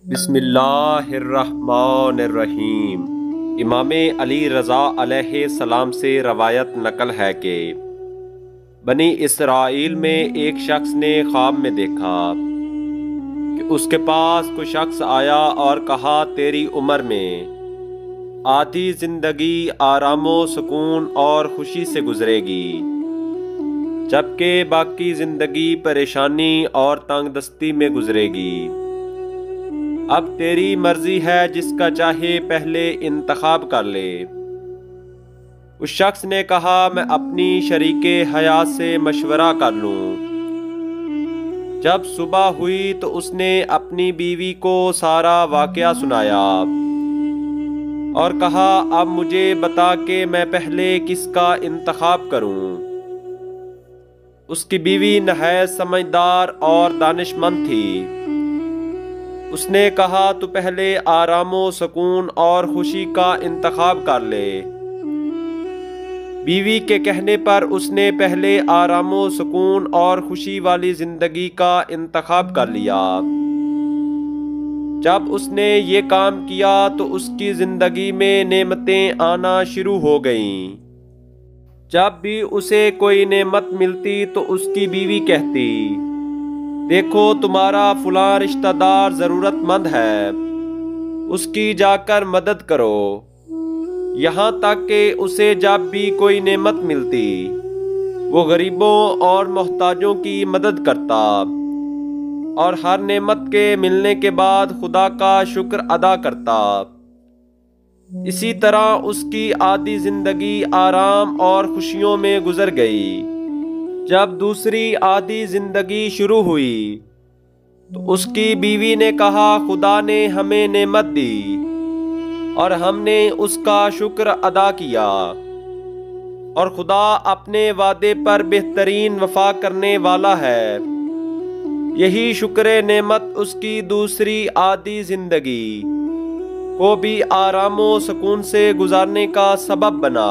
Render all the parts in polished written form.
بسم اللہ الرحمن الرحیم۔ امام علی رضا علیہ السلام سے روایت نقل ہے کہ بنی اسرائیل میں ایک شخص نے خواب میں دیکھا کہ اس کے پاس کوئی شخص آیا اور کہا تیری عمر میں آدھی زندگی آرام و سکون اور خوشی سے گزرے گی، جبکہ باقی زندگی پریشانی اور تنگ دستی میں گزرے گی۔ اب تیری مرضی ہے، جس کا چاہے پہلے انتخاب کر لے۔ اس شخص نے کہا میں اپنی شریک حیات سے مشورہ کر لوں۔ جب صبح ہوئی تو اس نے اپنی بیوی کو سارا واقعہ سنایا اور کہا اب مجھے بتا کہ میں پہلے کس کا انتخاب کروں۔ اس کی بیوی نہایت سمجھدار اور دانش مند تھی۔ اس نے کہا تو پہلے آرام و سکون اور خوشی کا انتخاب کر لے۔ بیوی کے کہنے پر اس نے پہلے آرام و سکون اور خوشی والی زندگی کا انتخاب کر لیا۔ جب اس نے یہ کام کیا تو اس کی زندگی میں نعمتیں آنا شروع ہو گئیں۔ جب بھی اسے کوئی نعمت ملتی تو اس کی بیوی کہتی دیکھو تمہارا فلاں رشتہ دار ضرورت مند ہے، اس کی جا کر مدد کرو۔ یہاں تک کہ اسے جب بھی کوئی نعمت ملتی وہ غریبوں اور محتاجوں کی مدد کرتا اور ہر نعمت کے ملنے کے بعد خدا کا شکر ادا کرتا۔ اسی طرح اس کی آدھی زندگی آرام اور خوشیوں میں گزر گئی۔ جب دوسری آدھی زندگی شروع ہوئی تو اس کی بیوی نے کہا خدا نے ہمیں نعمت دی اور ہم نے اس کا شکر ادا کیا، اور خدا اپنے وعدے پر بہترین وفا کرنے والا ہے۔ یہی شکر نعمت اس کی دوسری آدھی زندگی کو بھی آرام و سکون سے گزارنے کا سبب بنا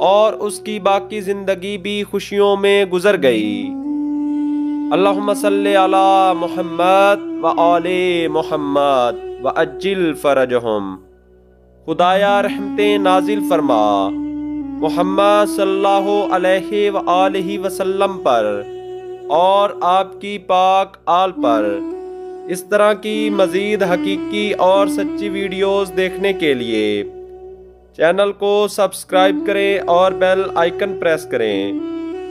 اور اس کی باقی زندگی بھی خوشیوں میں گزر گئی۔ اللہم صلی علی محمد و آل محمد وعجل فرجہم۔ خدایا رحمتیں نازل فرما محمد صلی اللہ علیہ وآلہ وسلم پر اور آپ کی پاک آل پر۔ اس طرح کی مزید حقیقی اور سچی ویڈیوز دیکھنے کے لیے چینل کو سبسکرائب کریں اور بیل آئیکن پریس کریں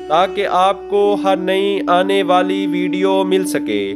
تاکہ آپ کو ہر نئی آنے والی ویڈیو مل سکے۔